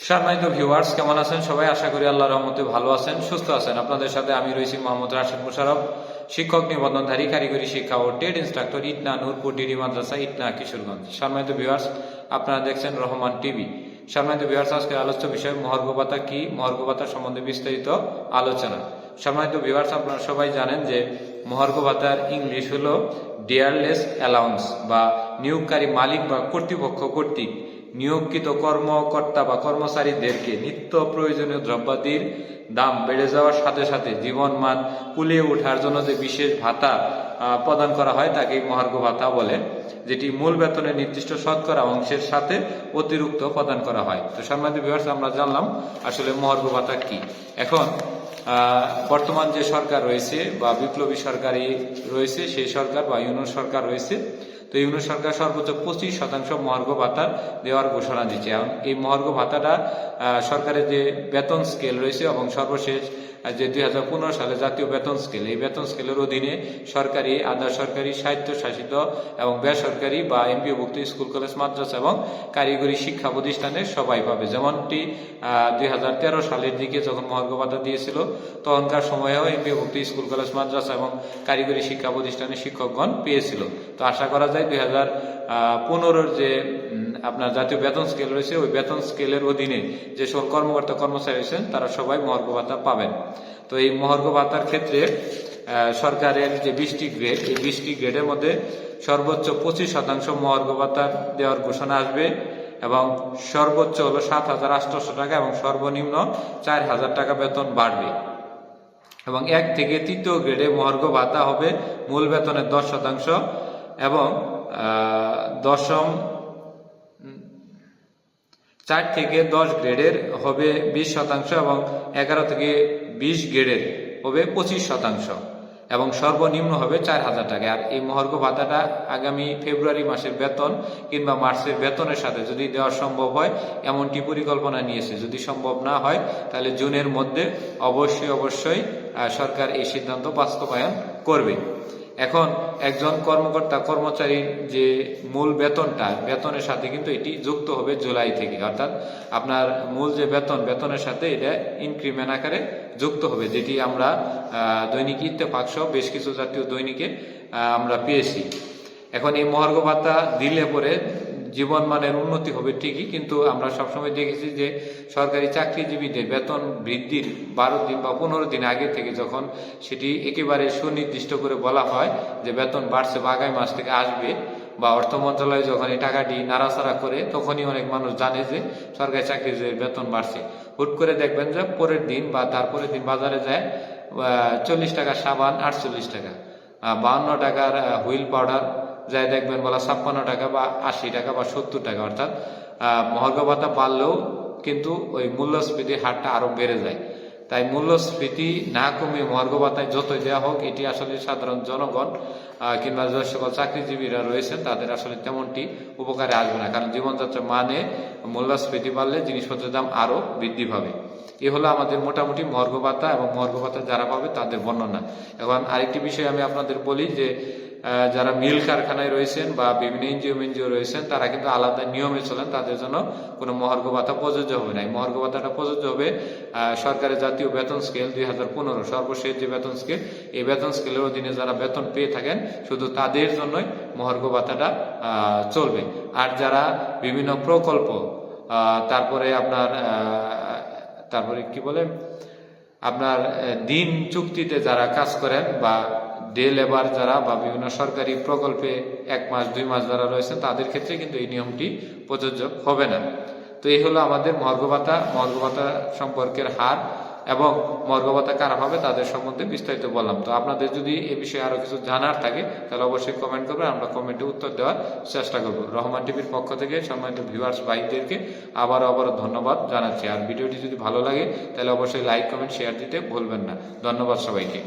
সম্মানিত ভিউয়ার্স, কেমন আছেন সবাই? আশা করি আল্লাহর রহমতে ভালো আছেন, সুস্থ আছেন। আপনাদের সাথে আমি রয়েছি মোহাম্মদ রাশেদ মোশাররফ, শিক্ষক নিবন্ধনধারী, কারিগরি শিক্ষা ও trade instructor, Itna Nurpur DD মাদ্রাসা, ইটনা, কিশোরগঞ্জ। সম্মানিত ভিউয়ার্স, আপনারা দেখছেন রহমান টিভি। সম্মানিত ভিউয়ার্স, আজকের আলোচ্য বিষয় মহার্ঘ ভাতা কি, মহার্ঘ ভাতা সম্বন্ধে বিস্তারিত আলোচনা। সম্মানিত ভিউয়ার্স, আপনারা সবাই জানেন যে মহার্ঘ ভাতার ইংলিশ হলো ডিয়ারলেস অ্যালাউন্স, বা নিয়োগকারী মালিক বা কর্তৃপক্ষ কর্তৃক নিয়োগকৃত কর্মকর্তা বা কর্মচারীদেরকে নিত্য প্রয়োজনীয় দ্রব্যাদির দাম বেড়ে যাওয়ার সাথে সাথে জীবনমান কুলিয়ে ওঠার জন্য যে বিশেষ ভাতা প্রদান করা হয় তাকে মহার্ঘ ভাতা বলে, যেটি মূল বেতনের নির্দিষ্ট শতকরা অংশের সাথে অতিরিক্ত প্রদান করা হয়। তো সম্মানিত ভিউয়ার্স, আমরা জানলাম আসলে মহার্ঘ ভাতা কি। এখন বর্তমান যে সরকার রয়েছে বা বিপ্লবী সরকারই রয়েছে, সেই সরকার বা ইউনিয়ন সরকার রয়েছে, তো ইউনিয়ন সরকার সর্বোচ্চ 25% মহার্ঘ ভাতা দেওয়ার ঘোষণা দিচ্ছে। এবং এই মহার্ঘ ভাতাটা সরকারের যে বেতন স্কেল রয়েছে এবং সর্বশেষ যে 2015 সালে জাতীয় বেতন স্কেল, এই বেতন স্কেলের অধীনে সরকারি, আধা সরকারি, স্বায়ত্তশাসিত এবং বেসরকারি বা এমপিওভুক্ত স্কুল, কলেজ, মাদ্রাসা এবং কারিগরি শিক্ষা প্রতিষ্ঠানের সবাই পাবে। যেমনটি 2013 সালের দিকে যখন মহার্ঘ ভাতা দিয়েছিল, তখনকার সময়েও এমপিওভুক্ত স্কুল, কলেজ, মাদ্রাসা এবং কারিগরি শিক্ষা প্রতিষ্ঠানের শিক্ষকগণ পেয়েছিল। তো আশা করা যায় 2015 যে আপনার জাতীয় বেতন স্কেল রয়েছে, ওই বেতন স্কেলের অধীনে যে সকল কর্মকর্তা কর্মচারী রয়েছেন তারা সবাই মহার্ঘ ভাতা পাবেন। তো এই মহার্ঘ ভাতার ক্ষেত্রে সরকারের যে 20টি গ্রেড, এই 20টি গ্রেডের মধ্যে সর্বোচ্চ 25% মহার্ঘ ভাতা দেওয়ার ঘোষণা আসবে এবং সর্বোচ্চ হলো 7,800 টাকা এবং সর্বনিম্ন 4,000 টাকা বেতন বাড়বে। এবং 1 থেকে 3য় গ্রেডে মহার্ঘ ভাতা হবে মূল বেতনের 10% এবং 4 থেকে 10 গ্রেডের হবে 20% এবং 11 থেকে 20 গ্রেডের হবে 25% এবং সর্বনিম্ন হবে 4,000 টাকা। আর এই মহার্ঘ ভাতাটা আগামী ফেব্রুয়ারি মাসের বেতন কিংবা মার্চের বেতনের সাথে যদি দেওয়া সম্ভব হয় এমনটি পরিকল্পনা নিয়েছে। যদি সম্ভব না হয় তাহলে জুনের মধ্যে অবশ্যই সরকার এই সিদ্ধান্ত বাস্তবায়ন করবে। এখন একজন কর্মকর্তা কর্মচারীর যে মূল বেতনটা, বেতনের সাথে কিন্তু এটি যুক্ত হবে জুলাই থেকে, অর্থাৎ আপনার মূল যে বেতনের সাথে এটা ইনক্রিমেন্ট আকারে যুক্ত হবে, যেটি আমরা দৈনিক ইত্তেফাক সহ বেশ কিছু জাতীয় দৈনিকে আমরা পেয়েছি। এখন এই মহার্ঘ ভাতা দিলে পরে জীবনমানের উন্নতি হবে ঠিকই, কিন্তু আমরা সবসময় দেখেছি যে সরকারি চাকরিজীবীদের বেতন বৃদ্ধির 12 দিন বা 15 দিন আগে থেকে যখন সেটি একেবারে সুনির্দিষ্ট করে বলা হয় যে বেতন বাড়ছে বা আগামী মাস থেকে আসবে, বা অর্থ মন্ত্রণালয় যখন এই টাকাটি নাড়াচাড়া করে, তখনই অনেক মানুষ জানে যে সরকারি চাকরিজীবীদের বেতন বাড়ছে। হুট করে দেখবেন যে পরের দিন বা তারপরের দিন বাজারে যায় 40 টাকা সাবান 48 টাকা, 52 টাকার হুইল পাউডার যাই দেখবেন বলা 56 টাকা বা 80 টাকা বা 70 টাকা। অর্থাৎ মহার্ঘ ভাতা বাড়লেও কিন্তু ওই মূল্যস্ফীতির হারটা আরো বেড়ে যায়। তাই মূল্যস্ফীতি না কমিয়ে মহার্ঘ ভাতায় যতই দেওয়া হোক, এটি আসলে সাধারণ জনগণ কিংবা যে সকল চাকরিজীবীরা রয়েছেন তাদের আসলে তেমনটি উপকারে আসবে না, কারণ জীবনযাত্রার মানে মূল্যস্ফীতি বাড়লে জিনিসপত্রের দাম আরো বৃদ্ধি পাবে। এ হলো আমাদের মোটামুটি মহার্ঘ ভাতা এবং মহার্ঘ ভাতা যারা পাবে তাদের বর্ণনা। এখন আরেকটি বিষয় আমি আপনাদের বলি যে যারা মিল কারখানায় রয়েছেন বা বিভিন্ন এনজিও রয়েছেন তারা কিন্তু আলাদা নিয়মে চলেন, তাদের জন্য কোনো মহার্ঘ ভাতা প্রযোজ্য হবে না। এই মহার্ঘ ভাতাটা প্রযোজ্য হবে সরকারের জাতীয় বেতন স্কেল 2015 সর্বশেষ যে বেতন স্কেল, এই বেতন স্কেলের অধীনে যারা বেতন পেয়ে থাকেন শুধু তাদের জন্যই মহার্ঘ ভাতাটা চলবে। আর যারা বিভিন্ন প্রকল্প তারপরে কি বলে আপনার দিন চুক্তিতে যারা কাজ করেন বা ডে লেবার যারা বা বিভিন্ন সরকারি প্রকল্পে 1 মাস 2 মাস যারা রয়েছেন তাদের ক্ষেত্রে কিন্তু এই নিয়মটি প্রযোজ্য হবে না। তো এই হলো আমাদের মহার্ঘ ভাতা সম্পর্কের হার এবং মহার্ঘ ভাতা কারা পাবে তাদের সম্বন্ধে বিস্তারিত বললাম। তো আপনাদের যদি এ বিষয়ে আরো কিছু জানার থাকে তাহলে অবশ্যই কমেন্ট করবেন, আমরা কমেন্টে উত্তর দেওয়ার চেষ্টা করব। রহমান টিভির পক্ষ থেকে সম্মানিত ভিউয়ার্স ভাইদেরকে আবারও ধন্যবাদ জানাচ্ছি। আর ভিডিওটি যদি ভালো লাগে তাহলে অবশ্যই লাইক, কমেন্ট, শেয়ার দিতে ভুলবেন না। ধন্যবাদ সবাইকে।